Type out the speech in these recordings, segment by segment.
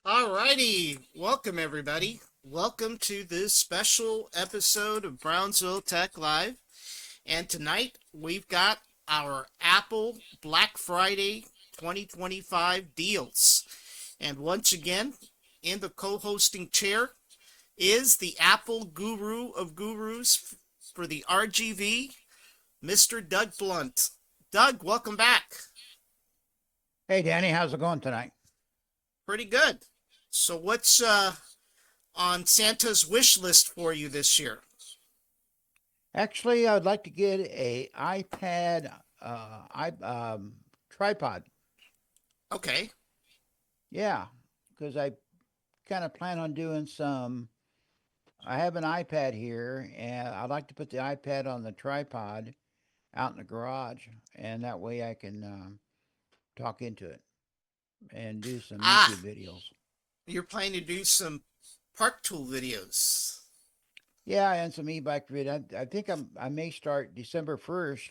Alrighty, welcome everybody. Welcome to this special episode of Brownsville Tech Live. And tonight we've got our Apple Black Friday 2025 deals. And once again, in the co-hosting chair is the Apple guru of gurus for the RGV, Mr. Doug Blunt. Doug, welcome back. Hey, Danny, how's it going tonight? Pretty good. So what's on Santa's wish list for you this year? Actually, I would like to get a iPad tripod. Okay. Yeah, because I kind of plan on doing some. I have an iPad here, and I'd like to put the iPad on the tripod out in the garage, and that way I can talk into it and do some Ah, YouTube videos. you're planning to do some park tool videos. Yeah, and some e-bike video. I think I may start December 1st.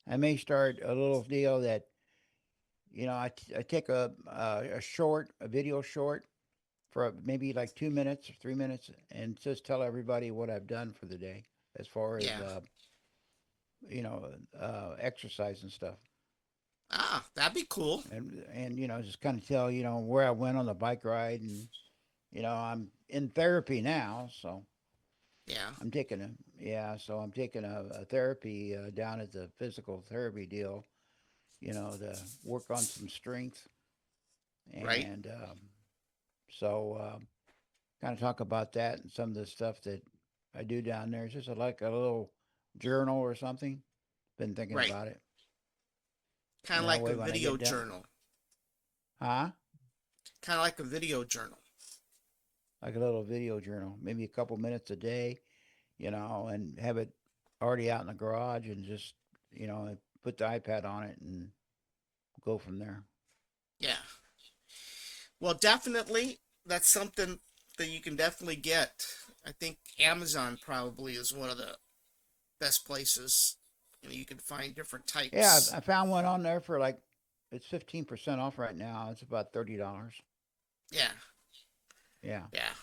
I may start a little deal that I take a short, a video short for maybe like 2 minutes or 3 minutes, and just tell everybody what I've done for the day as far as Yeah. exercise and stuff, Ah, that'd be cool. and just kind of tell where I went on the bike ride, and I'm in therapy now, so Yeah. I'm taking a so I'm taking a therapy down at the physical therapy deal, to work on some strength Right. and so kind of talk about that and some of the stuff that I do down there. It's just like a little journal or something. Been thinking Right. about it, Kind and of that like a way when I video get done, journal. huh? Kind of like a video journal. Like a little video journal, maybe a couple minutes a day, and have it already out in the garage, and just put the iPad on it and go from there. Yeah. Well, definitely, that's something that you can definitely get. I think Amazon probably is one of the best places. You can find different Yeah, types. I found one on there for like it's 15% off right now. It's about $30. Yeah. Yeah. Yeah.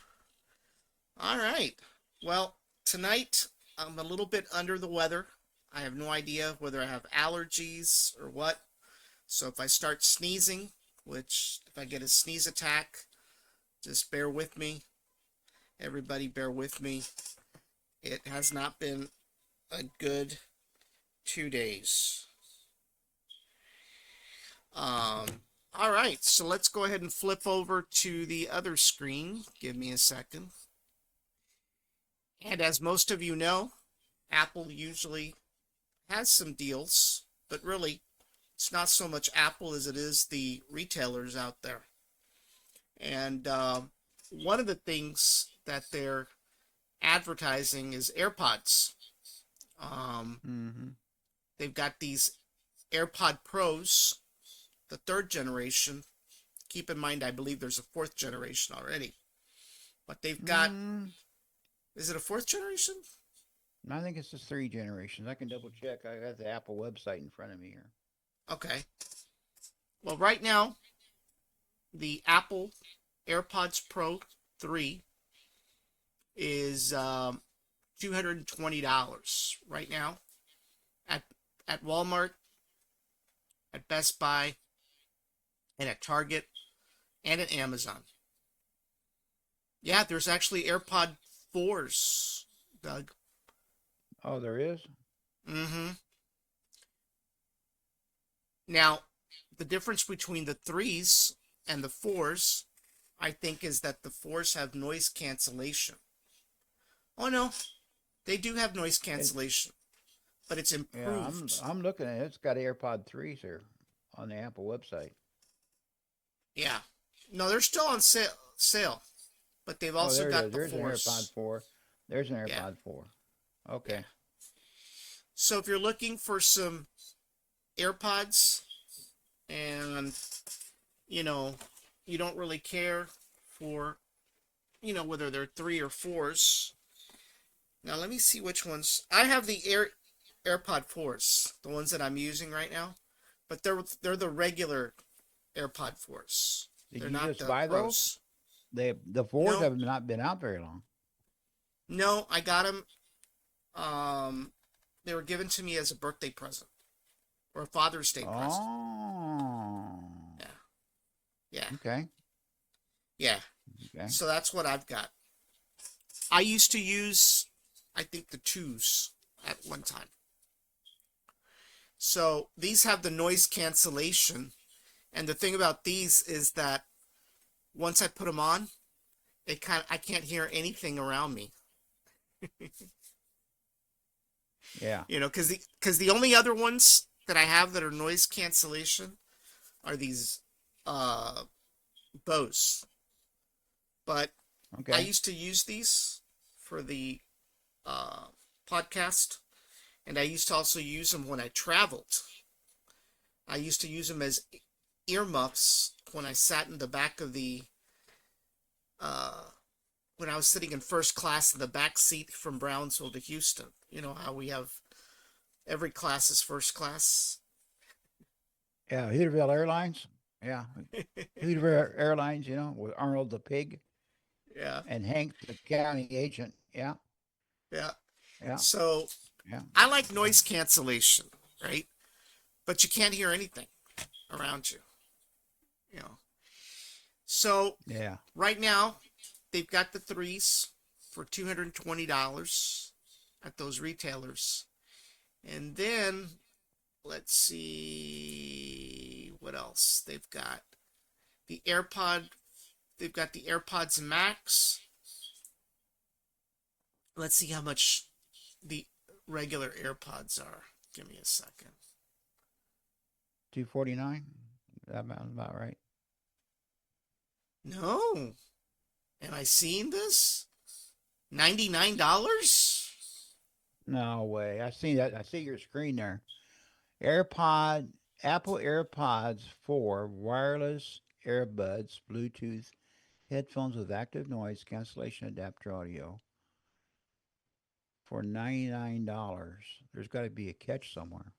All right. Well, tonight I'm a little bit under the weather. I have no idea whether I have allergies or what. So if I start sneezing, which if I get a sneeze attack, just bear with me. Everybody bear with me. It has not been a good 2 days. All right, so let's go ahead and flip over to the other screen. Give me a second. And as most of you know, Apple usually has some deals, but really, it's not so much Apple as it is the retailers out there. And one of the things that they're advertising is AirPods. Um, Mm-hmm. they've got these AirPod Pros, the third generation. Keep in mind, I believe there's a fourth generation already. But they've got, Mm, is it a fourth generation? I think it's just 3 generations. I can double check. I got the Apple website in front of me here. Okay. Well, right now, the Apple AirPods Pro 3 is $220 right now at Walmart, at Best Buy, and at Target, and at Amazon. Yeah, there's actually AirPod 4s, Doug. Oh, there is? Mm-hmm. Now, the difference between the 3s and the 4s, I think, is that the 4s have noise cancellation. Oh, no, they do have noise It, cancellation, but it's yeah, I'm improved. I'm looking at it. It's got AirPod 3s here on the Apple website. Yeah. No, they're still on sale, but they've Oh, also there it got is. the There's an AirPod 4s. 4. There's an Yeah. AirPod 4. Yeah. Okay. So if you're looking for some AirPods and, you know, you don't really care for, whether they're 3 or 4s. Now let me see which ones. I have the AirPod 4s, the ones that I'm using right now, but they're the regular AirPod 4s. Did They're you not just the buy those? Pros. The fours No, have not been out very long. no, I got them. They were given to me as a birthday present or a Father's Day present. Oh, Yeah, yeah, okay, yeah. okay. So that's what I've got. I used to use, I think, the twos at one time. So these have the noise cancellation. And the thing about these is that once I put them on, I can't hear anything around me. Yeah, Because the only other ones that I have that are noise cancellation are these uh Bose. But I okay. used to use these for the uh podcast, and I used to also use them when I traveled. I used to use them as earmuffs when I sat in the back of the uh when I was sitting in first class in the back seat from Brownsville to Houston. You know how we have every class is first class. Yeah, Hooterville Airlines. Yeah, Hooterville Airlines. With Arnold the pig Yeah, and Hank the county agent. Yeah, yeah. yeah, So yeah, I like noise cancellation, right? But you can't hear anything around you, you know. So yeah. right now they've got the threes for $220 at those retailers. And then let's see what else they've got. The AirPod, they've got the AirPods Max. Let's see how much the regular AirPods are. Give me a second. 249. That sounds about right. No. Am I seeing this? $99? No way. I see that. I see your screen there. AirPod, Apple AirPods 4 wireless earbuds, Bluetooth headphones with active noise cancellation adapter audio for $99. There's got to be a catch somewhere.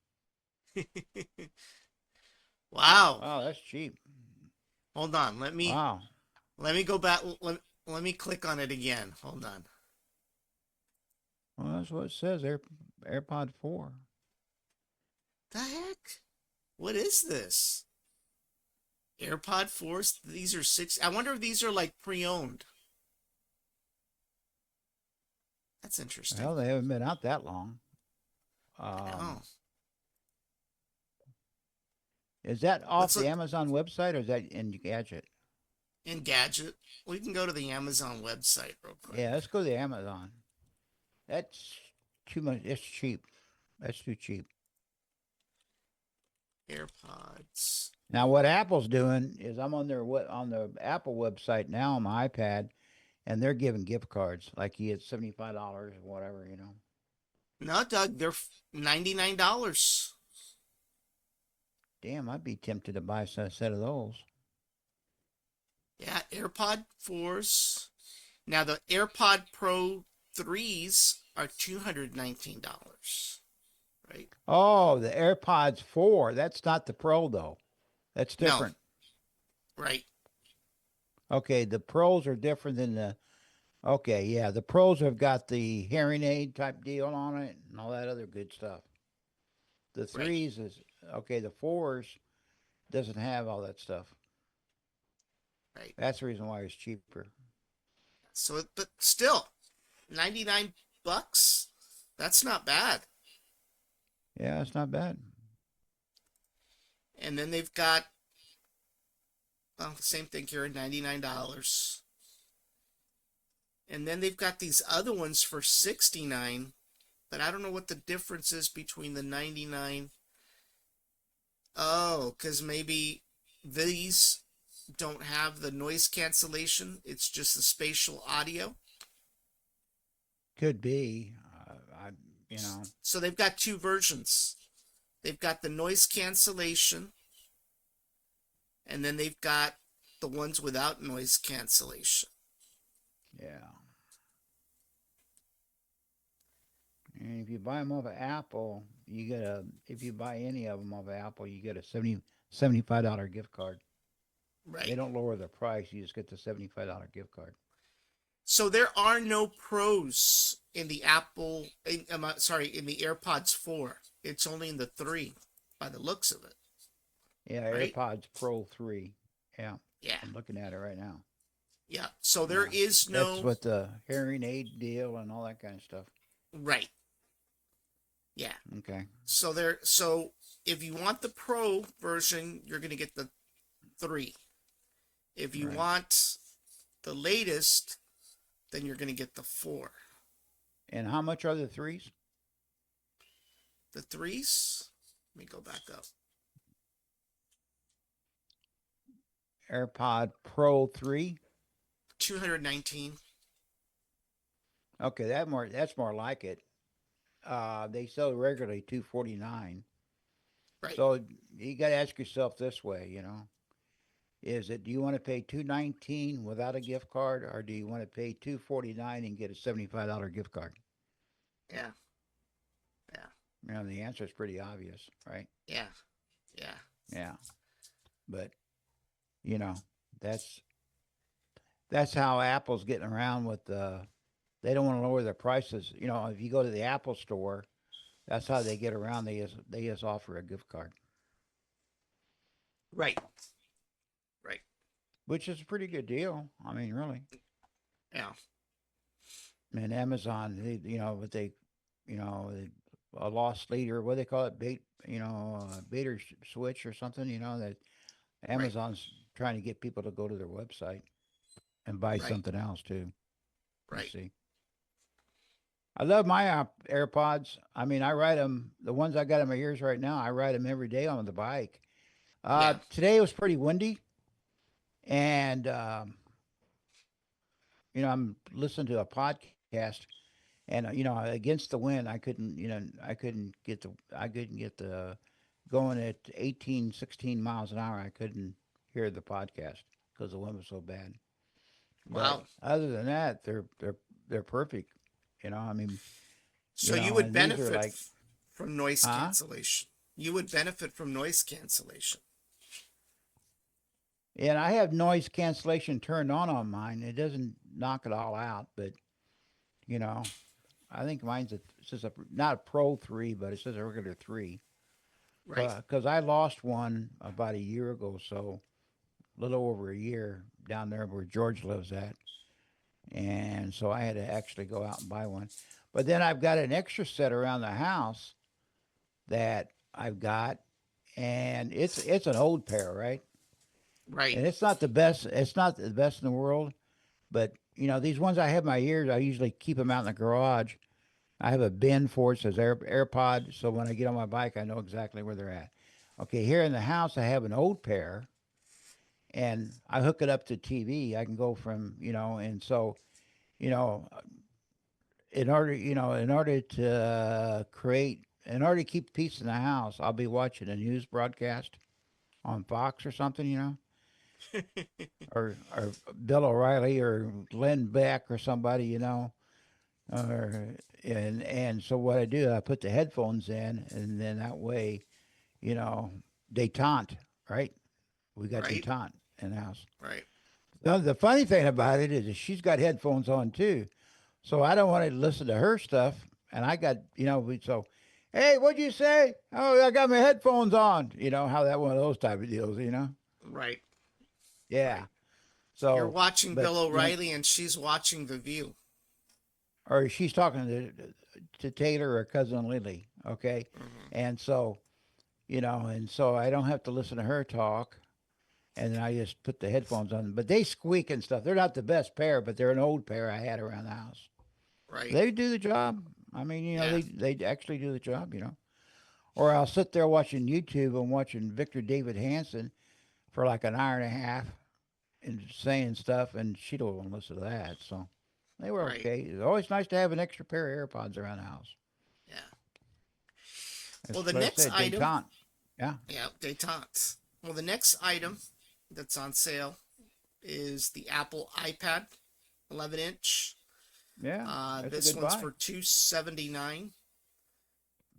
Wow. Wow, that's cheap. Hold on. Wow. Let me go back. Let me click on it again. Hold on. Well, that's what it says. AirPod 4. The heck? What is this? AirPod 4s? These are six. I wonder if these are like pre-owned. That's interesting. Well, they haven't been out that long. I know. Um, is that off Let's the look Amazon website or is that in Gadget? in Gadget. We can go to the Amazon website real quick. Yeah, let's go to Amazon. That's too much. It's cheap. That's too cheap. AirPods. Now, what Apple's doing is I'm on the Apple website now on my iPad, and they're giving gift cards. Like you get $75 or whatever. No, Doug, they're $99. Damn, I'd be tempted to buy a set of those. Yeah, AirPod 4s. Now the AirPod Pro 3s are $219, right? Oh, the AirPods 4. That's not the Pro though. That's No, different. right, Okay, the Pros are different than the. Okay, yeah, the Pros have got the hearing aid type deal on it and all that other good stuff. The right, threes is okay. The fours doesn't have all that stuff. right. That's the reason why it's cheaper. So, but still, 99 bucks? That's not bad. Yeah, it's not bad. And then they've got, well, same thing here, $99. And then they've got these other ones for 69, but I don't know what the difference is between the 99. Oh, because maybe these don't have the noise cancellation. It's just the spatial audio. Could be. I, you know. So they've got two versions. They've got the noise cancellation, and then they've got the ones without noise cancellation. Yeah. And if you buy them off of Apple, you get a. If you buy any of them off of Apple, you get a $75 gift card. They Right. don't lower the price. You just get the $75 gift card. So there are no pros in the in the AirPods 4. It's only in the 3 by the looks of it, Yeah, right? AirPods Pro 3. Yeah, Yeah. I'm looking at it right now. Yeah. So there Yeah, is that's no with the hearing aid deal and all that kind of stuff. right. Yeah. Okay, So if you want the Pro version, you're going to get the 3. If you right. want the latest, then you're going to get the 4. And how much are the threes? The 3s, let me go back up. AirPod Pro 3. 219. Okay, that's more like it. They sell regularly 249. Right. So you got to ask yourself this way, is it, do you want to pay 219 without a gift card, or do you want to pay 249 and get a $75 gift card? Yeah. Yeah. The answer is pretty obvious, right? Yeah. Yeah. Yeah, but you know that's that's how Apple's getting around with they don't want to lower their prices. If you go to the Apple store, that's how they get around. They just offer a gift card, Right. Right. which is a pretty good deal. I mean, really. Yeah. And Amazon, but a lost leader, what do they call it, bait or switch or something. That Right. Amazon's trying to get people to go to their website and buy Right. something else too. You Right. see, I love my AirPods. I mean, I ride them. The ones I got in my ears right now, I ride them every day on the bike. Yeah. Today it was pretty windy, and I'm listening to a podcast, and against the wind, I couldn't get the going at 18, 16 miles an hour. I couldn't hear the podcast because the wind was so bad. But Wow. other than that, they're perfect. I mean, So you would and these are benefit like, from noise huh? cancellation. You would benefit from noise cancellation. And I have noise cancellation turned on mine. It doesn't knock it all out, but you know, I think it says not a Pro 3, but it says a regular 3. Right. Because I lost one about a year ago, so a little over a year down there where George lives at. And so I had to actually go out and buy one. But then I've got an extra set around the house that I've got, and it's an old pair, right? Right. And it's not the best. It's not the best in the world, but these ones I have in my ears, I usually keep them out in the garage. I have a bin for it, says AirPod, so when I get on my bike, I know exactly where they're at. Okay, here in the house, I have an old pair, and I hook it up to TV. I can go from, and so, you know, in order to keep peace in the house, I'll be watching a news broadcast on Fox or something, or Bill O'Reilly or Glenn Beck or somebody, or and so what I do, I put the headphones in, and then that way, you know, detente, right? We got Right. detente in the house. Right. Now, the funny thing about it is that she's got headphones on too, so I don't want to listen to her stuff, and I got, so. Hey, what'd you say? Oh, I got my headphones on. You know how that one of those type of deals. Right. Yeah. Right. You're So, watching but Bill O'Reilly and she's watching The View. or she's talking to Taylor or cousin Lily, okay, Hmm. and so and so I don't have to listen to her talk, and then I just put the headphones on. But they squeak and stuff. They're not the best pair, but they're an old pair I had around the house. Right. They do the job. I mean, Yeah. they actually do the job. Or I'll sit there watching YouTube and watching Victor David Hansen for like an hour and a half and saying stuff, and she don't want to listen to that. So they were Right. okay. It's always nice to have an extra pair of AirPods around the house. Yeah. Well, That's the what I next said. item, Detente. Yeah. yeah, détente. Well, the next item that's on sale is the Apple iPad 11-inch. Yeah. That's a This good one's buy. for 279.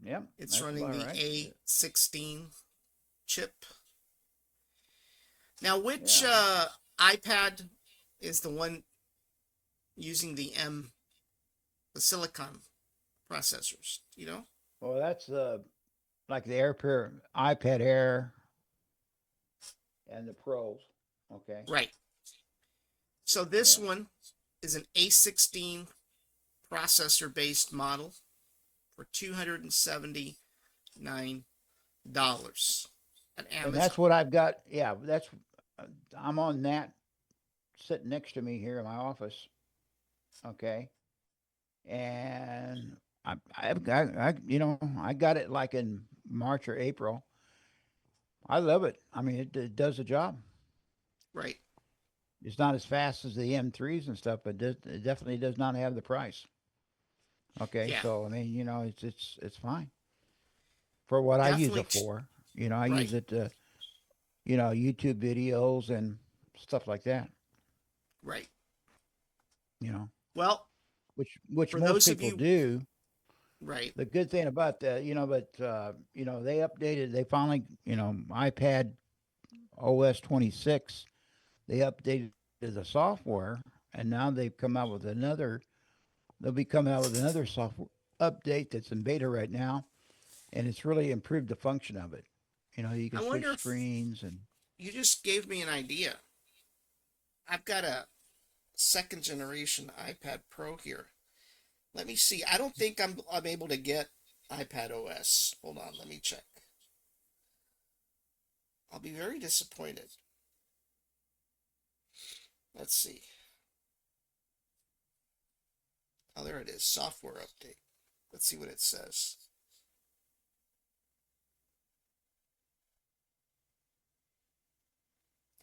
Yep. It's That's running about the right. A16 chip. Now, which Yeah. iPad is the one using the silicon processors? You know? Well, that's like the iPad Air and the Pros. Okay. Right. So this Yeah. one is an A16 processor based model for $279 at And Amazon. that's what I've got. Yeah, uh, I'm on that sitting next to me here in my office. Okay. And I got it like in March or April. I love it. I mean, it does the job. Right. It's not as fast as the M3s and stuff, but it definitely does not have the price. Okay, Yeah. so I mean, it's fine for what I use Definitely. it for. I Right. use it to YouTube videos and stuff like that. Right. You know, Well, which for most those of people you, do. right. The good thing about that, they updated. They finally, iPad OS 26. They updated the software, and now they've come out with another. They'll be coming out with another software update that's in beta right now, and it's really improved the function of it. You can I wonder switch if screens and you just gave me an idea. I've got a second generation iPad Pro here. Let me see. I don't think I'm able to get iPad OS. Hold on, let me check. I'll be very disappointed. Let's see. Oh, there it is. Software update. Let's see what it says.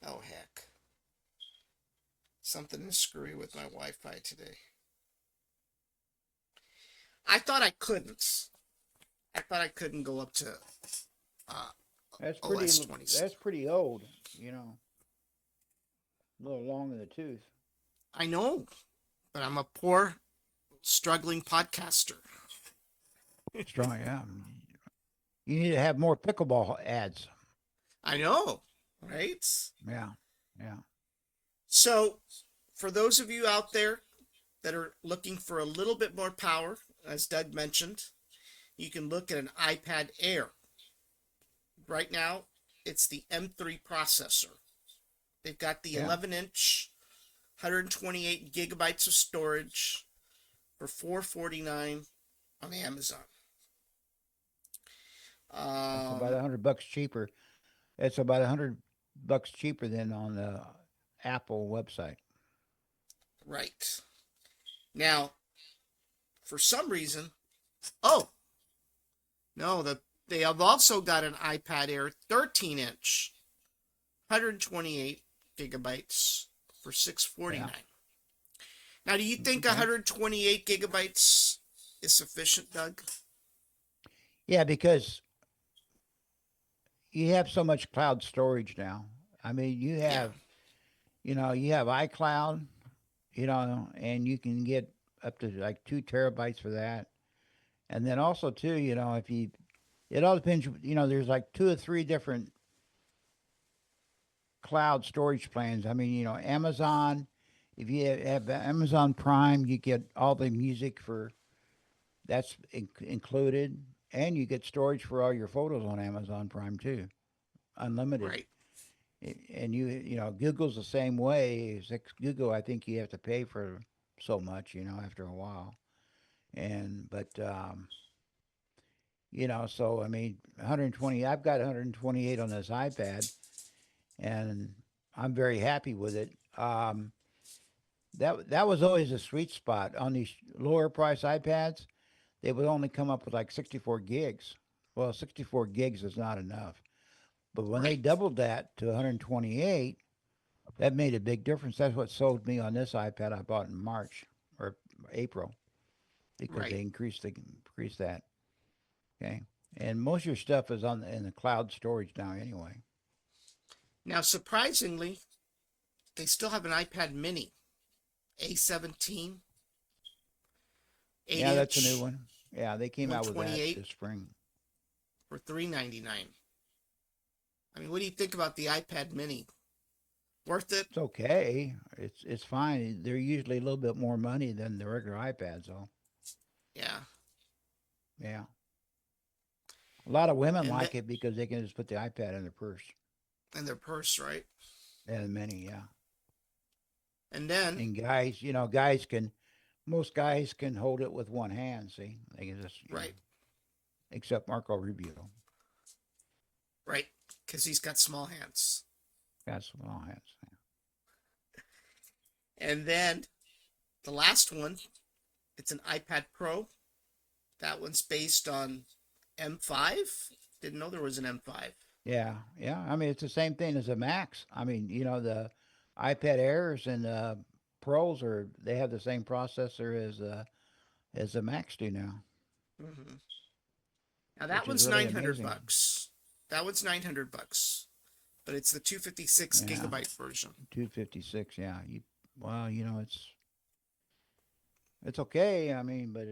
Oh, heck. Something is screwy with my Wi-Fi today. I thought I couldn't. I thought I couldn't go up to uh, that's pretty. OS 20. That's pretty old. A little long in the tooth. I know, but I'm a poor, struggling podcaster. Strong, yeah. You need to have more pickleball ads. I know, right? Yeah, yeah. So, for those of you out there that are looking for a little bit more power, as Doug mentioned, you can look at an iPad Air. Right now, it's the M3 processor. They've got the Yeah. 11-inch, 128 gigabytes of storage for $449 on Amazon. That's about Um, $100 cheaper. It's about $100 cheaper than on the Apple website. right. Now, for some reason, oh, no, they have also got an iPad Air 13-inch, 128 gigabytes for Yeah. 649. Now, do you think Okay. 128 gigabytes is sufficient, Doug? Yeah, because you have so much cloud storage now. I mean, Yeah, you have iCloud, and you can get up to like 2 terabytes for that. And then also too, if you, it all depends. There's like two or three different cloud storage plans. I mean, Amazon. If you have Amazon Prime, you get all the music for that's included, and you get storage for all your photos on Amazon Prime too, unlimited. right, And Google's the same way. Google, I think you have to pay for so much, after a while. And but so I mean, 120. I've got 128 on this iPad, and I'm very happy with it. That was always a sweet spot on these lower price iPads. They would only come up with like 64 gigs. Well, 64 gigs is not enough. But when they right, doubled that to 128, that made a big difference. That's what sold me on this iPad I bought in March or April because right. they increased that. Okay, and most of your stuff is in the cloud storage now anyway. Now, surprisingly, they still have an iPad mini, A17, 8 Yeah, that's a new inch, one. Yeah, they came out with that 128 this spring. for $399. I mean, what do you think about the iPad mini? Worth it? It's okay. It's fine. They're usually a little bit more money than the regular iPads, though. Yeah. Yeah. A lot of women And that like it because they can just put the iPad in their purse. and their purse, right? And many, yeah. And then And guys, most guys can hold it with one hand. See, they can just, right, except Marco Rubio, right, because he's got small hands. got small hands. And then the last one, it's an iPad Pro. That one's based on M5. Didn't know there was an M5. Yeah, yeah. I mean, it's the same thing as the Macs. I mean, the iPad Airs and Pros they have the same processor as the Macs do now, Mm-hmm. Now that which is one's really 900 amazing. bucks. That one's 900 bucks, but it's the 256 Yeah, gigabyte version. 256. Yeah, well, it's okay. I mean, but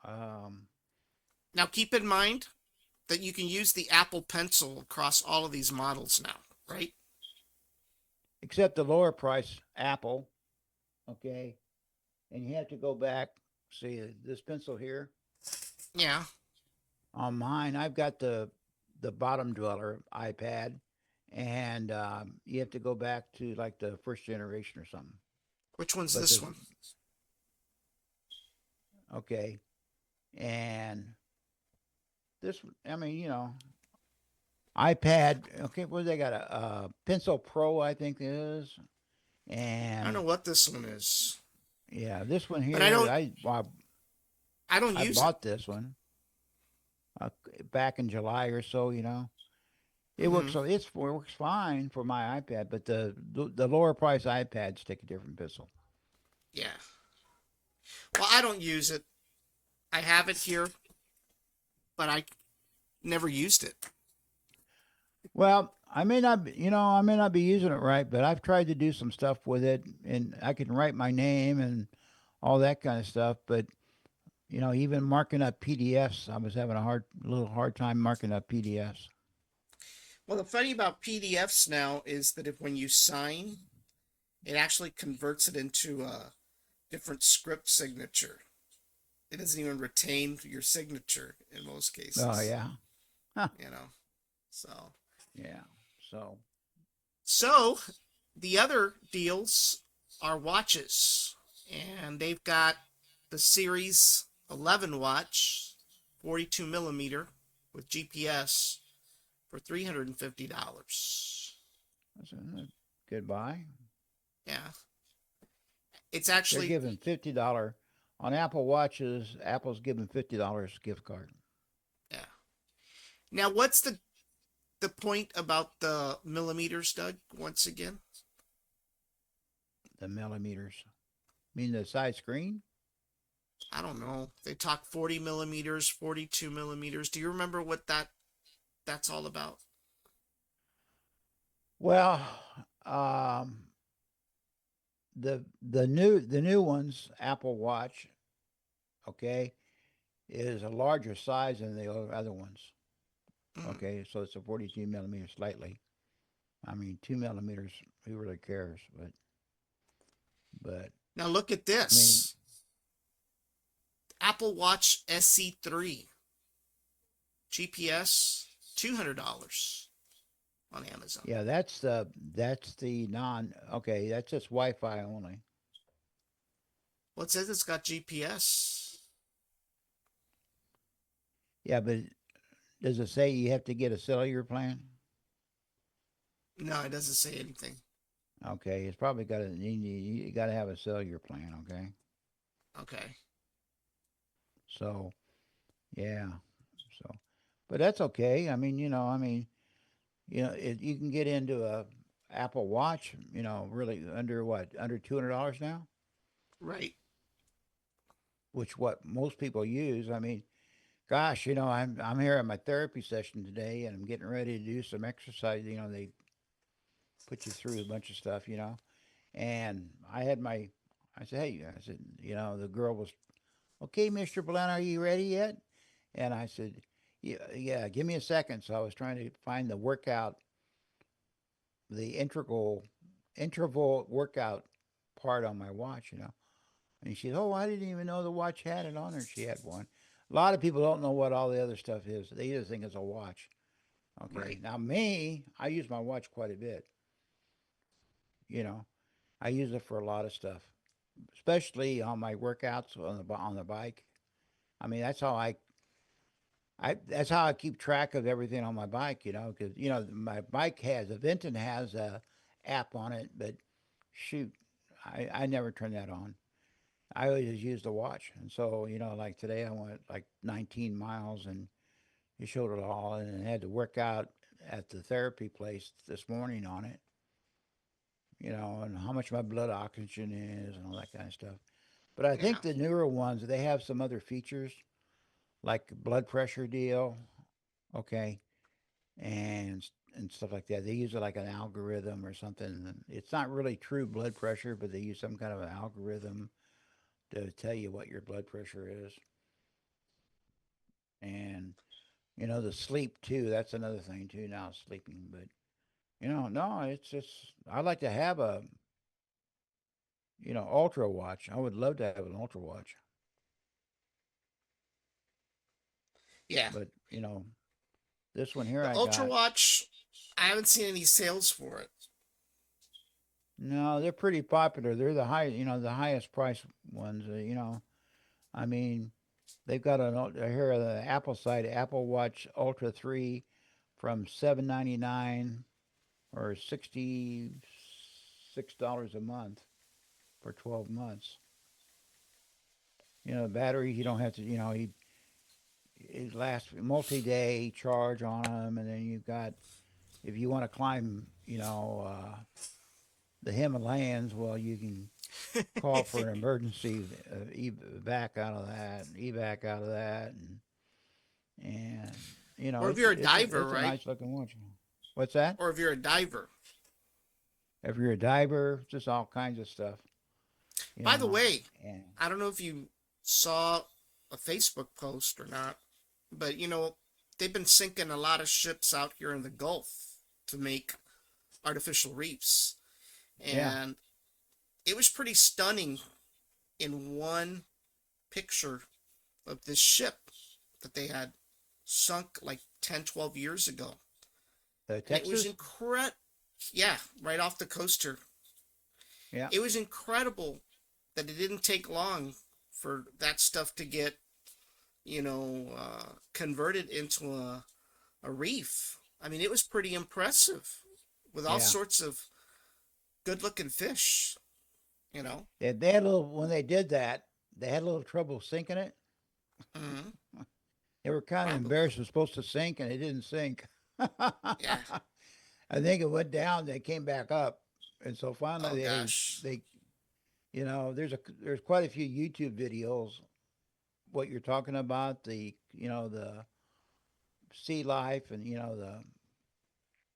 um, Now keep in mind that you can use the Apple Pencil across all of these models now, right? except the lower price Apple. Okay, and you have to go back. See this pencil here Yeah. on mine. I've got the bottom dweller iPad, and you have to go back to like the first generation or something. Which one's But this one? okay, and this, I mean, iPad. Okay, what they got a Pencil Pro, I think it is, I don't know and what this one is, yeah, this one but I here, don't. I don't I use it. bought this one uh, back in July or so. It Mm-hmm. works so it works fine for my iPad, but the lower price iPads take a different pencil. Yeah. Well, I don't use it. I have it here, but I never used it. Well, I may not be using it right, but I've tried to do some stuff with it, and I can write my name and all that kind of stuff. But even marking up PDFs, I was having little hard time marking up PDFs. Well, the funny about PDFs now is that if when you sign, it actually converts it into a different script signature. It doesn't even retain your signature in most Oh cases, yeah, huh. you know. So, Yeah. So so the other deals are watches, and they've got the Series 11 watch, 42 millimeter with GPS for $350. that's a good buy. Yeah, it's They're actually giving $50 on Apple Watches. Apple's giving $50 gift card. yeah. Now, what's the point about the millimeters, Doug? Once again, The millimeters. Mean the side screen? I don't know. They talk 40 millimeters, 42 millimeters. Do you remember what that's all about? Well, um, the new ones, Apple Watch, okay, is a larger size than the other ones. Mm. Okay, so it's a 42 millimeter slightly. I mean, 2 millimeters. Who really cares? But Now look at I mean, this. Apple Watch SC3 GPS, $200 on Amazon. yeah, that's the non. Okay, that's just Wi-Fi only. Well, it says it's got GPS. Yeah, but does it say you have to get a cellular plan? No, it doesn't say anything. Okay, it's probably got to you got to have a cellular plan. Okay, Okay. so yeah, so but that's okay. You can get into a Apple Watch. Really under $200 now, Right. which what most people use. I mean, gosh, I'm here at my therapy session today, and I'm getting ready to do some exercise. They put you through a bunch of stuff. And I said, hey, the girl was, okay, Mr. Blount, are you ready yet? And I said, yeah, yeah, give me a second. So I was trying to find the workout, the integral interval workout part on my watch, you know. And she said, "Oh, I didn't even know the watch had it on her." She had one. A lot of people don't know what all the other stuff is. They just think it's a watch. Okay. Right. Now me, I use my watch quite a bit. You know, I use it for a lot of stuff, especially on my workouts on the bike. I mean, that's how I keep track of everything on my bike. You know, because my bike has a Vinton has a app on it, but shoot, I never turn that on. I always just use the watch. And so, like today I went like 19 miles and it showed it all and I had to work out at the therapy place this morning on it, and how much my blood oxygen is and all that kind of stuff. But I Yeah. think the newer ones, they have some other features like blood pressure deal, okay, and and stuff like that. They use it like an algorithm or something. It's not really true blood pressure, but they use some kind of an algorithm to tell you what your blood pressure is. And the sleep too. That's another thing too. Now sleeping, but no, it's just I like to have a ultra watch. I would love to have an ultra watch, Yeah. but this one here The I Ultra got. Watch, I haven't seen any sales for it. No, they're pretty popular. They're the highest price ones. I mean, they've got here on the Apple side, Apple Watch Ultra 3 from 799 or $66 a month for 12 months. Batteries you don't have to. It lasts multi-day charge on them, and then you've got if you want to climb, the Himalayas, well, you can call for an emergency back out of that, evac out of that, and Or if it's you're a it's a diver, it's a right? nice looking watch. What's that? Or if you're a diver. If you're a diver, just all kinds of stuff, you By the know. way, And I don't know if you saw a Facebook post or not, but they've been sinking a lot of ships out here in the Gulf to make artificial reefs. yeah, And it was pretty stunning in one picture of this ship that they had sunk like 10, 12 years ago. And it was Texas, incredible. Yeah, right off the coast here. yeah, It was incredible that it didn't take long for that stuff to get, converted into a reef. I mean, it was pretty impressive with all yeah. sorts of good looking fish, you know. They had a little when they did that. They had a little trouble sinking it. Mm-hmm. They were kind of Probably. embarrassed it was supposed to sink, and it didn't sink. Yeah. I think it went down, they came back up, and so finally Oh gosh. there's quite a few YouTube videos. What you're talking about, the sea life, and the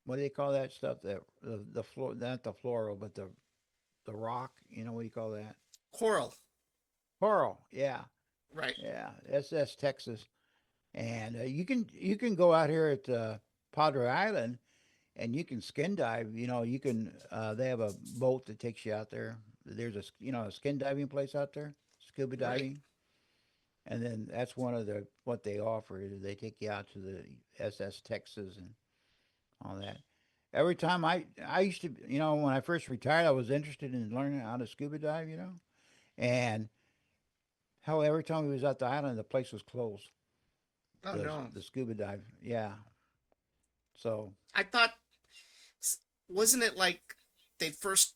what do they call that stuff? The floor, not the floral, but the rock. What do you call that? Coral. Coral. Yeah, Right. yeah. That's Texas, and you can go out here at Padre Island and you can skin dive. You can they have a boat that takes you out there. There's a skin diving place out there, scuba Right. diving, and then that's one of the what they offer. They take you out to the SS Texas and all that. Every time I used to when I first retired, I was interested in learning how to scuba dive. And hell, every time we was at the island, the place was closed. Oh The no. the scuba dive, yeah. So I thought, wasn't it like they'd first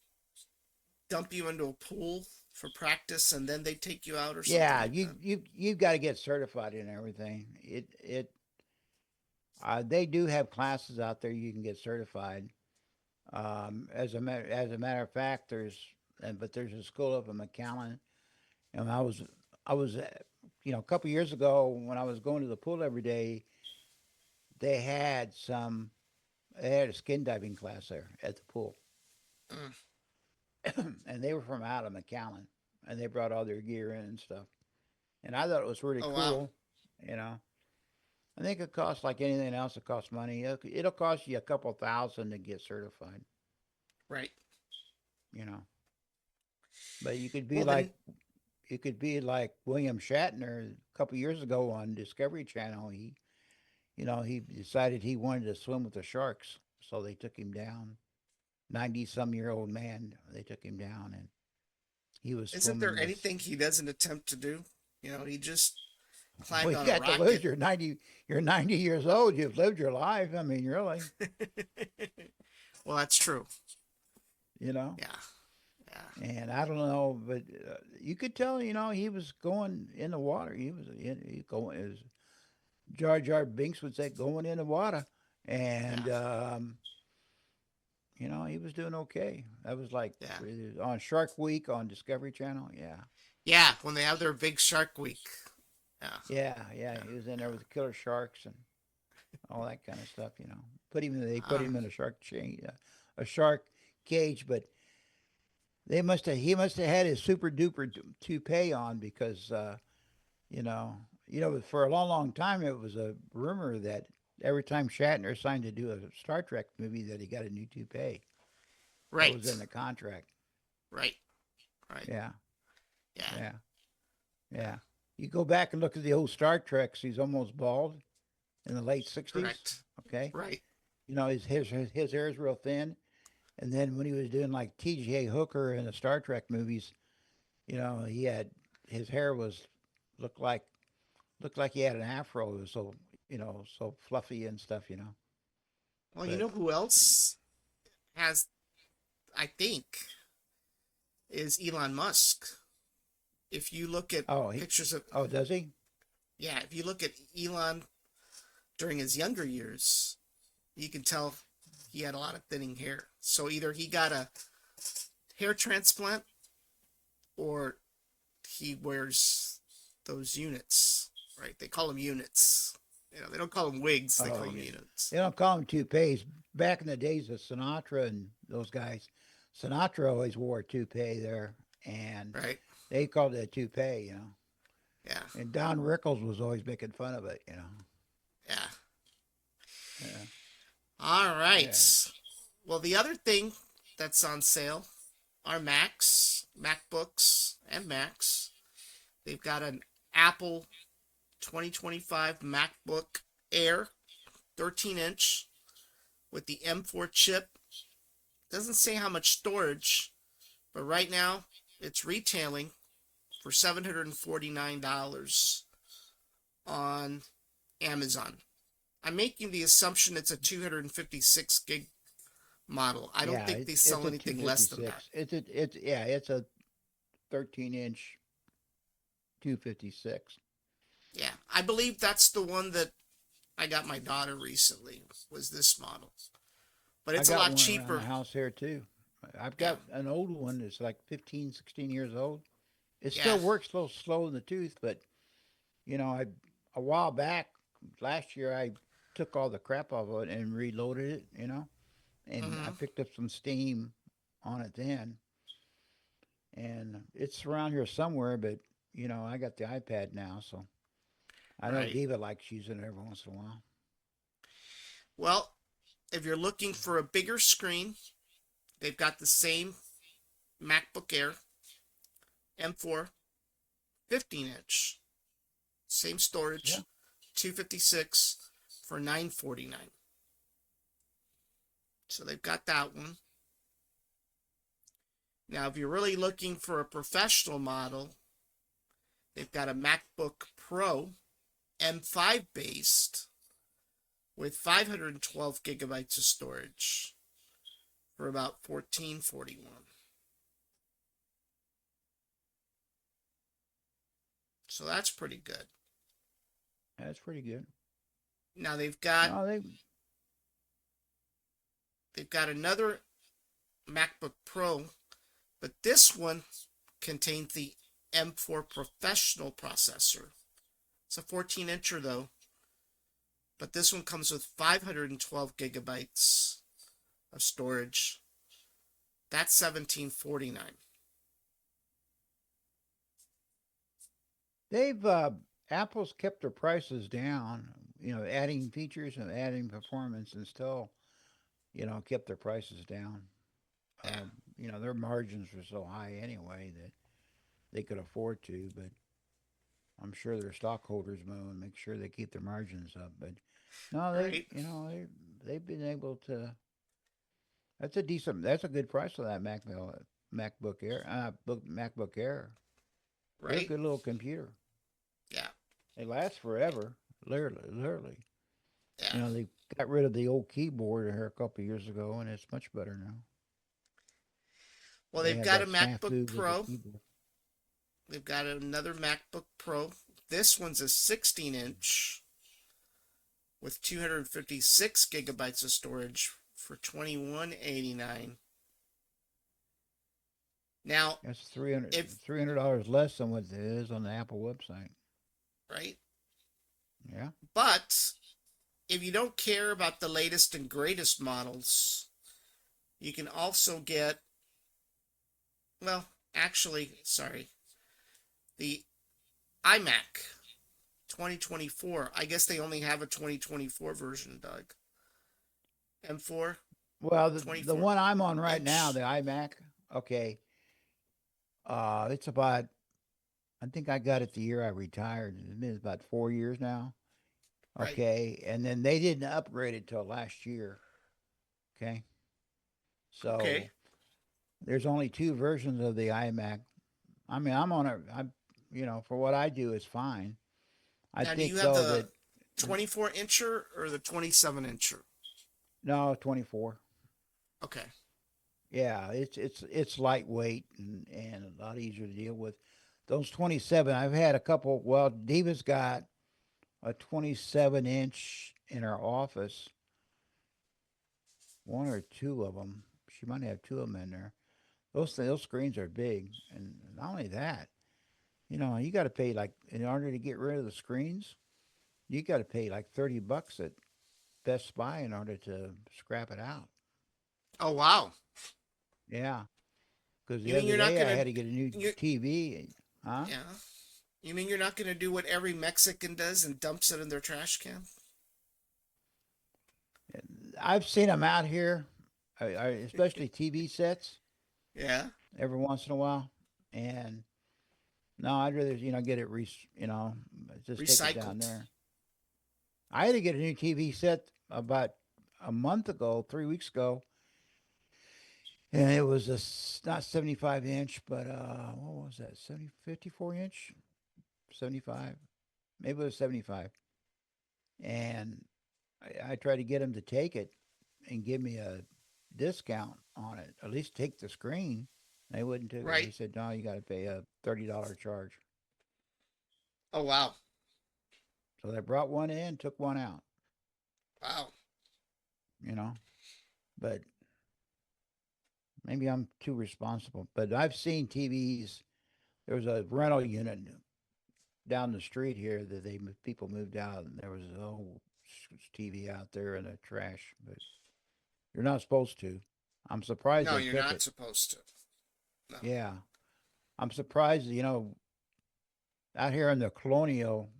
dump you into a pool for practice and then they'd take you out or something yeah, like you that? you you've got to get certified in everything. They do have classes out there you can get certified. As a matter of fact, there's a school up in McAllen, and I was a couple years ago when I was going to the pool every day, they had some they had a skin diving class there at the pool, Mm. and they were from out of McAllen, and they brought all their gear in and stuff, and I thought it was really Oh wow. cool, you know. I think it costs like anything else. It costs money. It'll cost you a couple thousand to get certified. Right. you know. But Well, then, you could be like William Shatner a couple years ago on Discovery Channel. He decided he wanted to swim with the sharks, so they took him down. 90-some-year-old man, they took him down, and he was isn't there swimming with. anything he doesn't attempt to do? He just Well, climbed you on a got to lose. rocket. You're 90 years old. You've lived your life. I mean, really, Well, that's true. you know. Yeah, yeah. And I don't know, but you could tell, he was going in the water. He going. As Jar Jar Binks would say, going in the water, Yeah, and he was doing okay. That was like yeah, on Shark Week on Discovery Channel. Yeah, yeah. When they have their big Shark Week. Yeah, yeah. yeah, He was in there yeah. with the killer sharks and all that kind of stuff. They put Um, him in a shark chain, a shark cage, but he must have had his super duper toupee on because you know for a long time it was a rumor that every time Shatner signed to do a Star Trek movie that he got a new toupee. That was in right, the contract. right, right. Yeah, Yeah, yeah, yeah. yeah. You go back and look at the old Star Treks. He's almost bald in the late '60s. Correct. Okay, Right. his hair is real thin. And then when he was doing like T.J. Hooker in the Star Trek movies, he had his hair was looked like looked like he had an afro. It was so so fluffy and stuff. Well, you But know who else has, I think, is Elon Musk. If you look at oh he pictures of, oh does he? yeah, if you look at Elon during his younger years, you can tell he had a lot of thinning hair. So either he got a hair transplant or he wears those units, right? They call them units. They don't call them wigs, they Oh call them yeah. units. They don't call him toupees. Back in the days of Sinatra and those guys, Sinatra always wore a toupee there, and Right? they called it a toupee. Yeah. And Don Rickles was always making fun of it. Yeah. Yeah, All right. yeah. Well, the other thing that's on sale are Macs, MacBooks, and Macs. They've got an Apple 2025 MacBook Air 13-inch with the M4 chip. Doesn't say how much storage, but right now it's retailing for $749 on Amazon. I'm making the assumption it's a 256 gig model. I don't Yeah, think they it's sell a anything less than that. 256. It's a 13-inch 256. Yeah, I believe that's the one that I got my daughter recently. Was this model, but I it's a got lot one around the cheaper. house here too. I've Yeah, got an old one that's like 15, 16 years old. It yeah. still works a little slow in the tooth, but I a while back last year I took all the crap off of it and reloaded it, and I Mm-hmm. picked up some steam on it then, and it's around here somewhere, but I got the iPad now, so I know Right. Diva likes using it every once in a while. Well, if you're looking for a bigger screen, they've got the same MacBook Air M4 15-inch, same Yeah. storage, 256 for 949. So they've got that one. Now, if you're really looking for a professional model, they've got a MacBook Pro M5 based with 512 gigabytes of storage for about 1441. So that's pretty good. That's pretty good. Now No, they they've got another MacBook Pro, but this one contains the M4 Professional processor. It's a 14-incher though, but this one comes with 512 gigabytes of storage. That's 1749. they've Apple's kept their prices down, adding features and adding performance and still, kept their prices down. Yeah. their margins were so high anyway that they could afford to. But I'm sure their stockholders mow and make sure they keep their margins up. But no, Right. they've been able to. That's a good price for that MacBook Air, MacBook Air. They're a Right. good little computer. Yeah. They last forever, literally. Yeah. They got rid of the old keyboard here a couple of years ago, and it's much better now. Well, They they've had got a that MacBook snafu with the Pro. keyboard. They've got another MacBook Pro. This one's a 16-inch with 256 gigabytes of storage for 2189. Now, That's 300 if $300 less than what it is on the Apple website. right, Yeah. but if you don't care about the latest and greatest models, you can also get, well, actually, sorry, the iMac 2024. I guess they only have a 2024 version, Doug. M4 Well, the 24 one I'm on right now, inch. the iMac, okay, it's about. I think I got it the year I retired. It's been about 4 years now. Right. Okay, and then they didn't upgrade it till last year. Okay, Okay. so there's only two versions of the iMac. I mean, I'm on a, I, for what I do, it's fine. I Now, do you think have though the that 24 incher or the 27 incher? no 24. Okay. Yeah, it's lightweight and a lot easier to deal with. Those 27, I've had a couple. Well, Diva's got a 27-inch in her office, one or two of them. She might have two of them in there. Those screens are big, and not only that, you got to pay like in order to get rid of the screens, you got to pay like $30 at Best Buy in order to scrap it out. Oh, wow. Yeah, because You the mean other you're not day I gonna had to get a new you TV. Huh? yeah. You mean you're not gonna do what every Mexican does and dumps it in their trash can? I've seen them out here, especially TV sets, Yeah. every once in a while. And no, I'd rather get it just take it down Recycled. there. I had to get a new TV set about a month ago, 3 weeks ago, and it was not 75 inch, but what was that? 54 inch, 75, maybe it was 75. And I tried to get him to take it and give me a discount on it, at least take the screen. They wouldn't do it. He Right. said, "No, you got to pay a $30 charge." Oh, wow. So they brought one in, took one out. Wow. You know, but maybe I'm too responsible. But I've seen TVs. There was a rental unit down the street here that people moved out, and there was a whole TV out there in the trash. But you're not supposed to. I'm surprised No, they you're took not it. supposed to. No. Yeah, I'm surprised. Out here in the Colonial,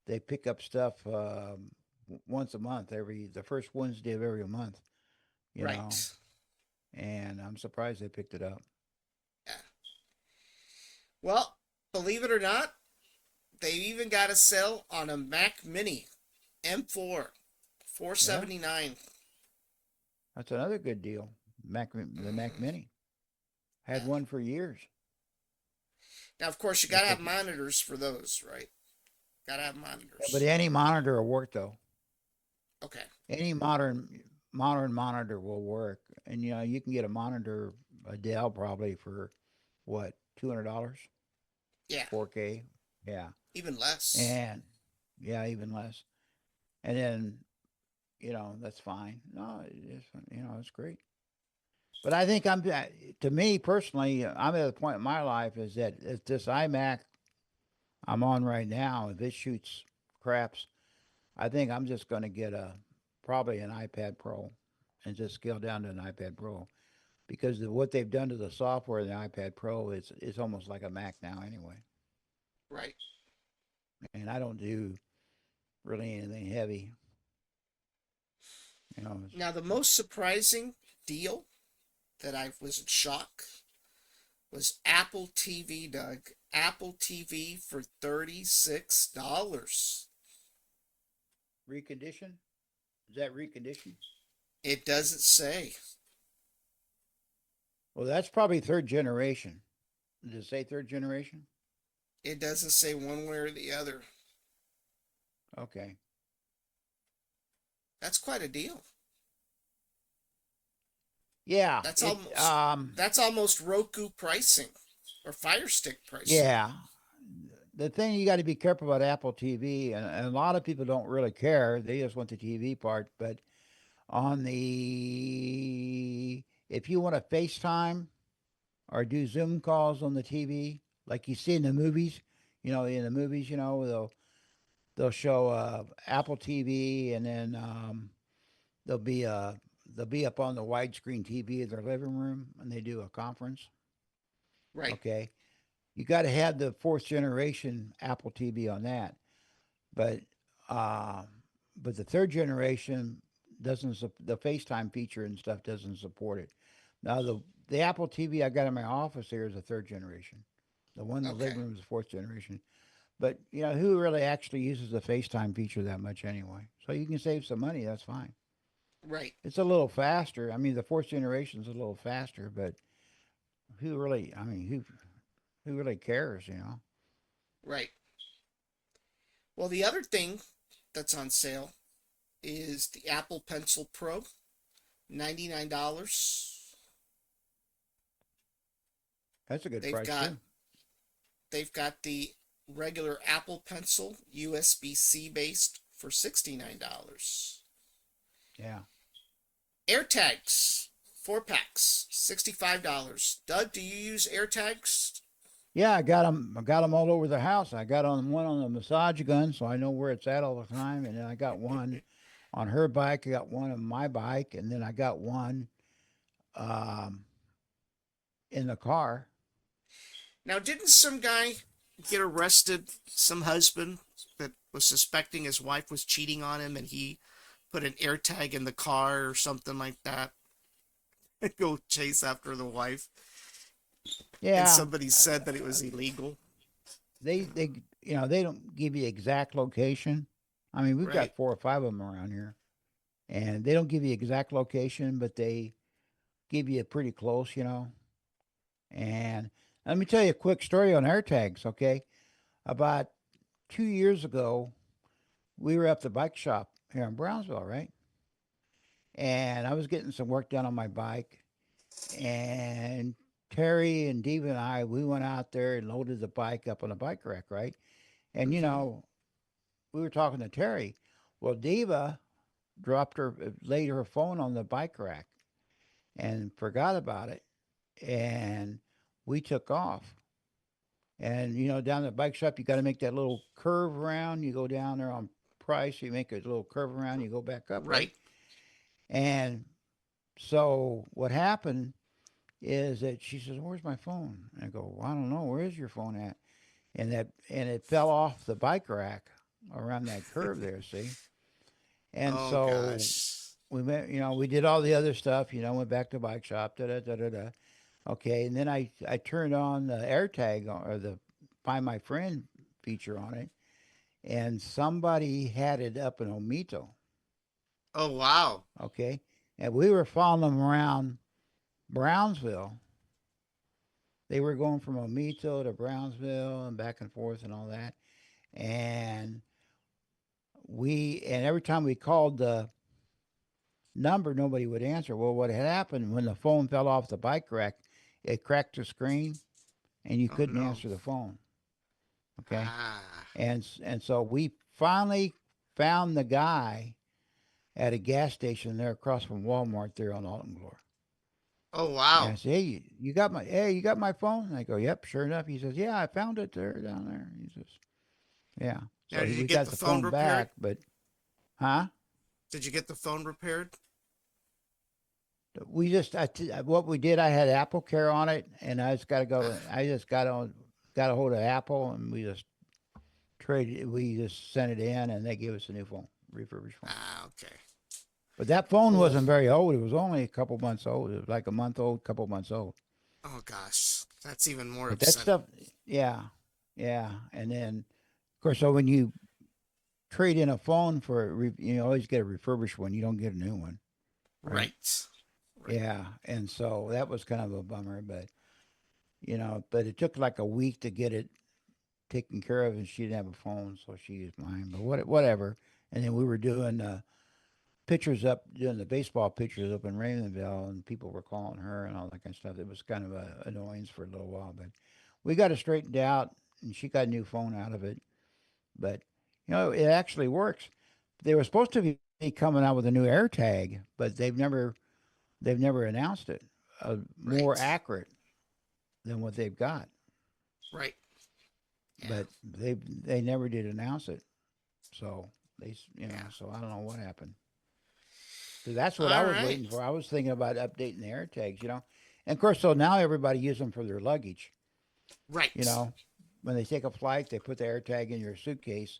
they pick up stuff once a month, every the first Wednesday of every month. You know, Right. and I'm surprised they picked it up. Yeah. Well, believe it or not, they even got a sale on a Mac Mini M4, Yeah, 479. that's another good deal. The Mac Mm-hmm. Mini had Yeah. one for years. Now, of course, you They gotta have picked, monitors for those, right? Gotta have yeah, but monitors. any monitor will work though. Okay. Any modern monitor will work, and you can get a monitor, a Dell probably for what, $200, Yeah. 4K. Yeah, Even less. and yeah, even less. And then that's fine. No, it's great. But I think to me personally, I'm at a point in my life is that if this iMac I'm on right now, if it shoots craps, I think I'm just going to get probably an iPad Pro and just scale down to an iPad Pro because what they've done to the software in the iPad Pro is almost like a Mac now anyway. Right. And I don't do really anything heavy. Now, the most surprising deal that I was in shock was Apple TV, Doug. Apple TV for $36. Recondition? Is that recondition? It doesn't say. Well, that's probably third generation. Does it say third generation? It doesn't say one way or the other. Okay. That's quite a deal. Yeah. That's almost Roku pricing or Fire Stick pricing. Yeah. The thing you got to be careful about Apple TV, and a lot of people don't really care. They just want the TV part. But on the, if you want to FaceTime or do Zoom calls on the TV, like you see in the movies, in the movies, they'll show Apple TV, and then they'll be they'll be up on the widescreen TV in their living room, and they do a conference. Right. Okay, you got to have the fourth generation Apple TV on that, but uh, but the third generation doesn't the FaceTime feature and stuff doesn't support it. Now the Apple TV I got in my office here is a third generation. The one in the Okay. living room is fourth generation. But who really actually uses the FaceTime feature that much anyway? So you can save some money. That's fine. Right. It's a little faster. I mean, the fourth generation is a little faster, but who really? I mean, who really cares? Right. Well, the other thing that's on sale is the Apple Pencil Pro, $99. That's a good They've price got too. they've got the regular Apple Pencil USB-C based for $69. Yeah. AirTags, 4 packs, $65. Doug, do you use AirTags? Yeah, I got them. I got them all over the house. I got one on the massage gun, so I know where it's at all the time. And then I got one on her bike. I got one on my bike, and then I got one um, in the car. Now, didn't some guy get arrested, some husband that was suspecting his wife was cheating on him, and he put an AirTag in the car or something like that and go chase after the wife? And Yeah, somebody said that it was illegal. they don't give you exact location. I mean, we've Right. got 4 or 5 of them around here, and they don't give you exact location, but they give you pretty close. And let me tell you a quick story on AirTags. Okay, about 2 years ago, we were at the bike shop here in Brownsville, right? And I was getting some work done on my bike, and Terry and Diva and we went out there and loaded the bike up on a bike rack, right? And Mm-hmm. we were talking to Terry. Well, Diva laid her phone on the bike rack and forgot about it, and we took off. And down the bike shop, you got to make that little curve around. You go down there on Price, you make a little curve around, you go back up, right? Right. And so what happened is that she says, "Where's my phone?" And I go, "Well, I don't know. Where is your phone at?" And it fell off the bike rack around that curve there. See, and Oh, so gosh. we went. We did all the other stuff. Went back to the bike shop. Da da da da da. Okay, and then I turned on the AirTag or the Find My Friend feature on it, and somebody had it up in Omito. Oh, wow. Okay, and we were following them around Brownsville. They were going from Omito to Brownsville and back and forth and all that. And every time we called the number, nobody would answer. Well, what had happened when the phone fell off the bike rack, it cracked the screen and you Oh, couldn't no. answer the phone. Okay. Ah. And so we finally found the guy at a gas station there across from Walmart there on Alton Glory. Oh, And I wow. said, you got my phone? And I go, yep, sure enough. He says, yeah, I found it there down there. He says, yeah. Now, So did you we get got the the phone phone repaired? back, but huh? Did you get the phone repaired? What we did, I had Apple Care on it, and I just got a hold of Apple, and we just sent it in, and they gave us a new phone, refurbished phone. Ah, okay. But that phone Oh, wasn't very old. It was only a couple months old. It was like a month old, couple months old. oh gosh, that's even more But that upsetting. stuff, yeah, yeah. And then, of course, so when you trade in a phone for, you always get a refurbished one. You don't get a new one, right? Right. Right. Yeah. And so that was kind of a bummer. But but it took like a week to get it taken care of, and she didn't have a phone, so she used mine. But whatever. And then we were doing pictures up, doing the baseball pictures up in Raymondville, and people were calling her and all that kind of stuff. It was kind of a annoyance for a little while, but we got it straightened out, and she got a new phone out of it. But it actually works. They were supposed to be coming out with a new AirTag, but they've never announced it. More Right. accurate than what they've got, Right. Yeah. but they never did announce it. So Yeah. so I don't know what happened. So that's what I All was right. waiting for. I was thinking about updating the AirTags. And of course, so now everybody uses them for their luggage. You Right. know, when they take a flight, they put the AirTag in your suitcase,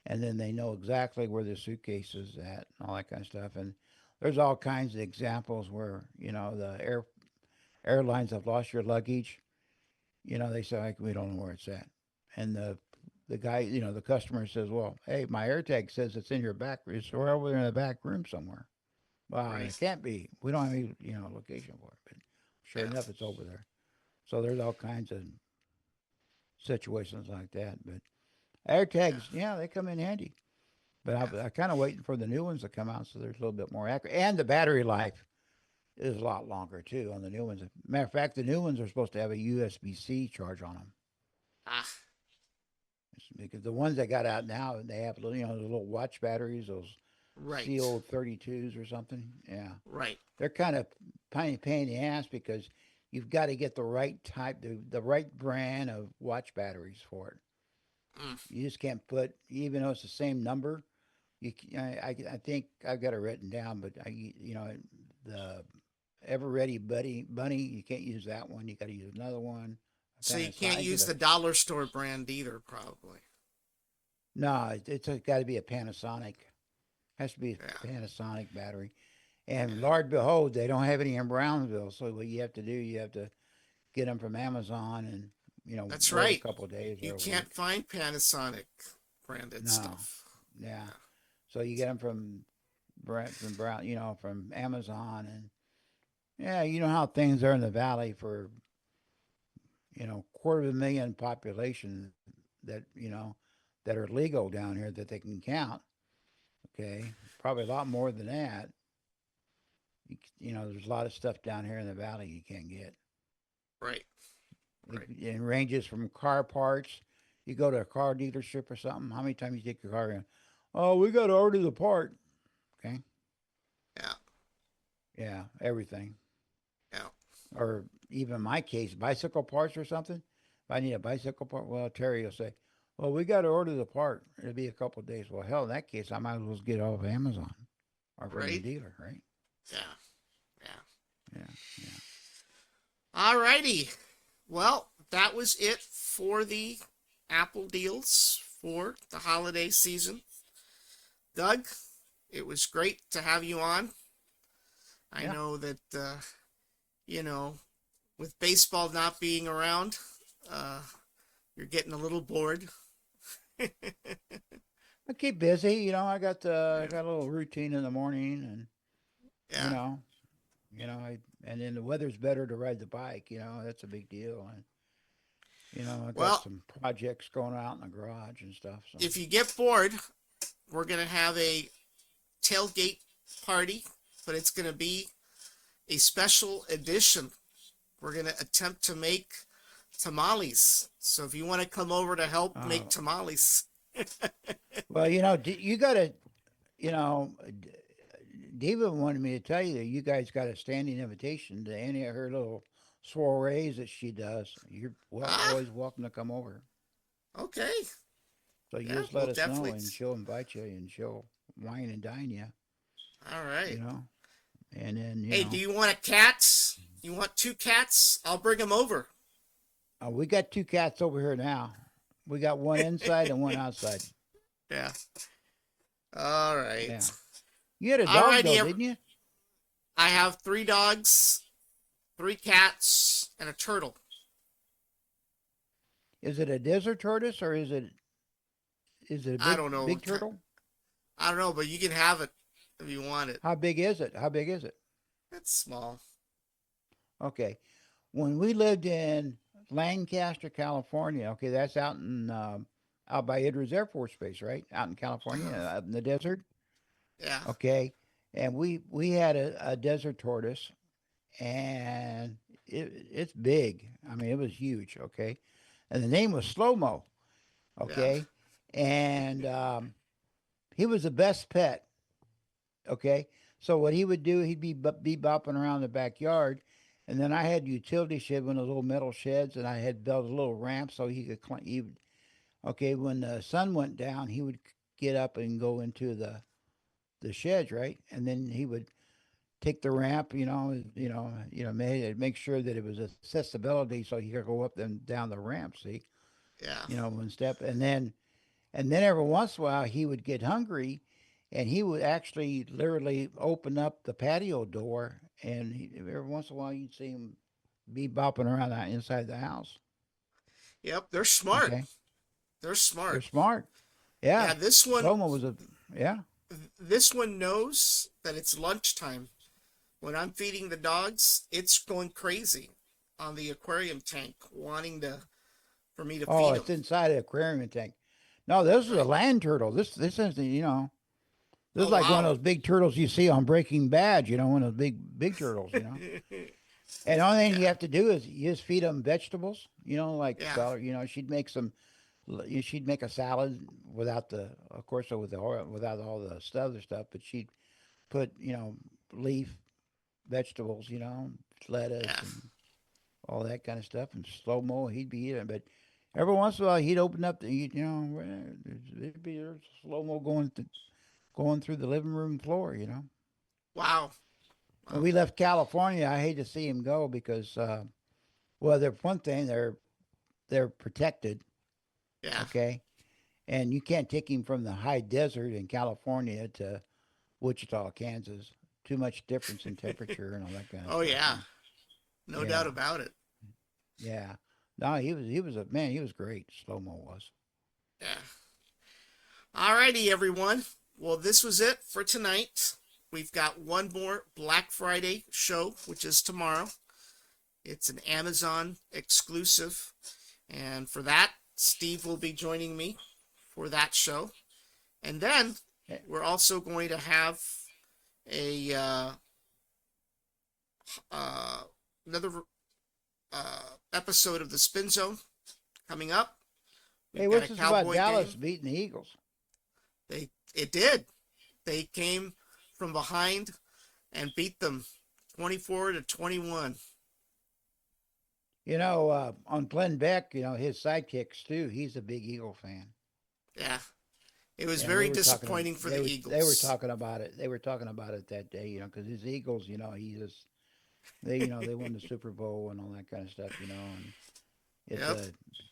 and then they know exactly where the suitcase is at, and all that kind of stuff. And there's all kinds of examples where the airlines have lost your luggage. They say like, we don't know where it's at, and the guy, the customer says, well, hey, my AirTag says it's in your back. It's over there in the back room somewhere. Well, Right. it can't be. We don't have any, location for it. But sure Yeah. enough, it's over there. So there's all kinds of situations like that. But Yeah. AirTags, yeah, they come in handy. But Yeah. I kind of waiting for the new ones to come out so there's a little bit more accurate. And the battery life is a lot longer too on the new ones. Matter of fact, the new ones are supposed to have a USB-C charge on them. Ah. Because the ones that got out now, they have the little watch batteries, those Right. CO32s or something. Yeah, Right. they're kind of pain in the ass because you've got to get the right type, the right brand of watch batteries for it. Mm. You just can't put, even though it's the same number. I think I've got it written down, but the Ever Ready Bunny, you can't use that one. You got to use another one. So you Panasonic. can't I get use a the dollar store brand either, probably. No, it's got to be a Panasonic. Has to be Yeah. a Panasonic battery. And Yeah. Lord behold, they don't have any in Brownsville. So what you have to do, you have to get them from Amazon and That's wait a right. couple of days You or a can't week. find Panasonic branded No, stuff. yeah. Yeah. So you get them from Amazon, and yeah, you know how things are in the valley for quarter of a million population that that are legal down here that they can count. Okay, probably a lot more than that. There's a lot of stuff down here in the valley you can't get. Right. Right. It ranges from car parts. You go to a car dealership or something. How many times you take your car in? Oh, we got to order the part. Okay. Yeah. Yeah, everything. Yeah. Or even in my case, bicycle parts or something. If I need a bicycle part, well, Terry will say, well, we got to order the part. It'll be a couple of days. Well, hell, in that case, I might as well get it off Amazon or from the Right. dealer, right? Yeah. Yeah. Yeah, yeah. All righty. Well, that was it for the Apple deals for the holiday season. Doug, it was great to have you on. I Yeah. know that, you know, with baseball not being around, uh, you're getting a little bored. Yeah. I keep busy. I got a little routine in the morning, and you Yeah. know, and then the weather's better to ride the bike. That's a big deal. And I got Well, some projects going out in the garage and stuff. So if you get bored, we're going to have a tailgate party, but it's going to be a special edition. We're going to attempt to make tamales. So if you want to come over to help uh, make tamales, well, you got to, you know, Diva wanted me to tell you that you guys got a standing invitation to any of her little soirees that she does. You're ah, always welcome to come over. okay. So you Yeah, just we'll let us know, definitely. and she'll invite you, and she'll wine and dine you. All right. You know, and then Hey, do you want a cat? You want two cats? I'll bring them over. we got two cats over here now. We got one inside and one outside. Yeah. All Yeah. right. You had a dog Alrighty, though, didn't you? I have 3 dogs, 3 cats, and a turtle. Is it a desert tortoise or is it a I big don't know. big turtle? I don't know, but you can have it if you want it. How big is it? How big is it? It's small. Okay. When we lived in Lancaster, California, okay, that's out by Idris Air Force Base, right? Out in California, out in the desert. Yeah. Okay, and we had a desert tortoise, and it's big. I mean, it was huge. Okay, and the name was Slow Mo. Yeah. Okay, and he was the best pet. Okay, so what he would do, he'd be bopping around the backyard, and then I had utility shed, one of those little metal sheds, and I had built a little ramp so he could climb. Okay, when the sun went down, he would get up and go into the sheds, right, and then he would take the ramp, make sure that it was accessibility so he could go up and down the ramp. See, Yeah. one step, and then every once in a while he would get hungry, and he would actually literally open up the patio door, and every once in a while you'd see him be bopping around inside the house. Yep. They're smart. Okay, They're they're smart. smart. Yeah, Yeah. This one. Slomo was a yeah. This one knows that it's lunchtime. When I'm feeding the dogs, it's going crazy on the aquarium tank, wanting to for me to Oh, feed them. it's inside an aquarium tank. No, this is a Right. land turtle. This is this Oh is like one of wow. those big turtles you see on Breaking Bad. One of those big turtles. And the only thing you Yeah. have to do is you just feed them vegetables. Like Yeah. celery. She'd make a salad without of course, with the oil, without all the other stuff. But she'd put leaf vegetables, lettuce Yeah. and all that kind of stuff. And Slow Mo, he'd be eating. But every once in a while, he'd open up there'd be Slow Mo going through the living room floor. Wow. When Wow. we left California, I hate to see him go because, well, they're one thing they're protected, Yeah. okay, and you can't take him from the high desert in California to Wichita, Kansas. Too much difference in temperature and all that kind of Oh stuff. yeah. No doubt Yeah, about it. yeah. No, he was a man. He was great. Slow Mo was. Yeah. Alrighty, everyone. Well, this was it for tonight. We've got one more Black Friday show, which is tomorrow. It's an Amazon exclusive. And for that, Steve will be joining me for that show. And then Eh, we're also going to have a uh, another episode of the Spin Zone coming up. Hey, We've got what's a this about Cowboy Dallas game. beating the Eagles? It did. They came from behind and beat them 24-21. On Glenn Beck, his sidekick Stu, he's a big Eagle fan. Yeah. It was And they very were talking. disappointing for They the were they were Eagles. talking about it. They were talking about it that day. Because his Eagles, he just they won the Super Bowl and all that kind of stuff. And it's Yep.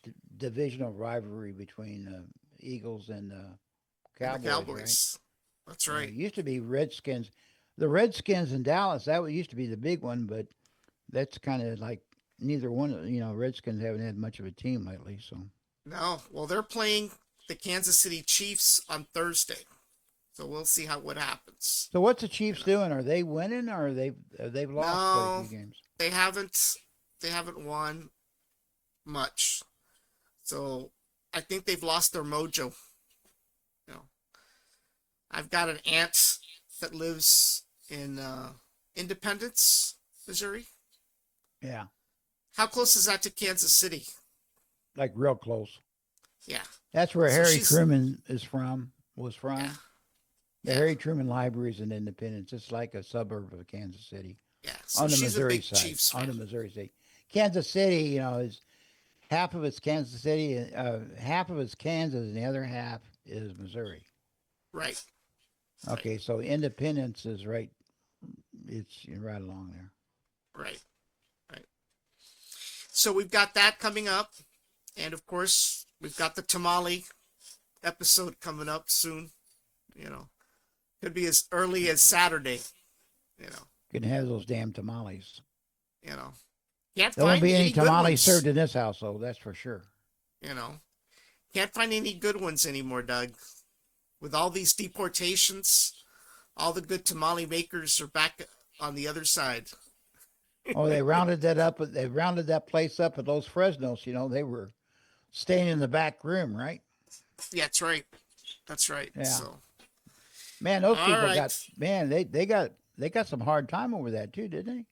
a divisional rivalry between the Eagles and the And the Cowboys, right? Cowboys. That's Yeah, it right. used to be Redskins. The Redskins in Dallas, used to be the big one, but that's kind of like neither one. Redskins haven't had much of a team lately, so. No. Well, they're playing the Kansas City Chiefs on Thursday. So we'll see what happens. So what's the You Chiefs know. doing? Are they winning or they've lost quite a few No, games? they haven't they haven't won much. So I think they've lost their mojo. You know. I've got an aunt that lives in Independence, Missouri. Yeah, How close is that to Kansas City? like real close. Yeah. That's where So Harry she's Truman was yeah, from. The yeah, Harry Truman Library is in Independence. It's like a suburb of Kansas City yeah. So on the she's a Missouri big side. Chiefs On fan. the Missouri side, Kansas City, is half of it's Kansas City, half of it's Kansas, and the other half is Missouri. Right, right, Okay, so Independence is right. It's right along there. right, right. So we've got that coming up, and of course we've got the tamale episode coming up soon. You know, Could be as early as Saturday. You know. Can have those damn tamales. You know. Can't There won't find be any any good tamales ones. served in this household, that's for sure. You know. Can't find any good ones anymore, Doug. With all these deportations, all the good tamale makers are back on the other side. Oh, they rounded that up. They rounded that place up at Los Fresnos. You know, they were staying in the back room, right? Yeah, that's right. That's right. Yeah. So, Man, those all people right. got man. They got some hard time over that too, didn't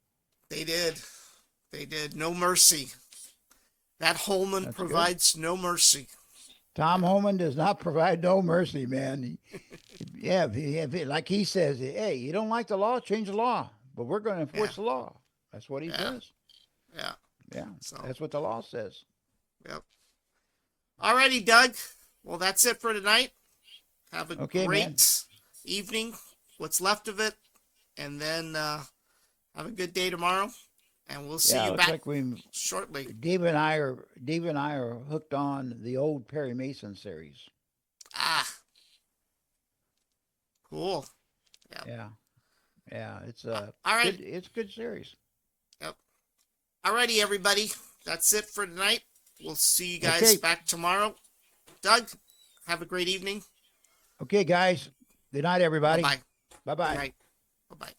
they? They did. They did. No mercy. That Holman That's provides no mercy. Tom Homan does not provide no mercy, man. Yeah, like he says, hey, you don't like the law, change the law, but we're going to enforce the law. That's what he says. Yeah. Yeah, So, that's what the law says. yep. Alrighty, Doug. Well, that's it for tonight. Have a Okay, great man. evening, what's left of it, and then have a good day tomorrow. And we'll see Yeah, you looks back like we shortly. Dave and I are hooked on the old Perry Mason series. Ah, cool. Yeah, yeah, it's All right. good, it's a good series. Yep. Alrighty, everybody. That's it for tonight. We'll see you guys Okay. back tomorrow. Doug, have a great evening. Okay, guys. Good night, everybody. Bye-bye. Bye bye. Good night. Bye-bye.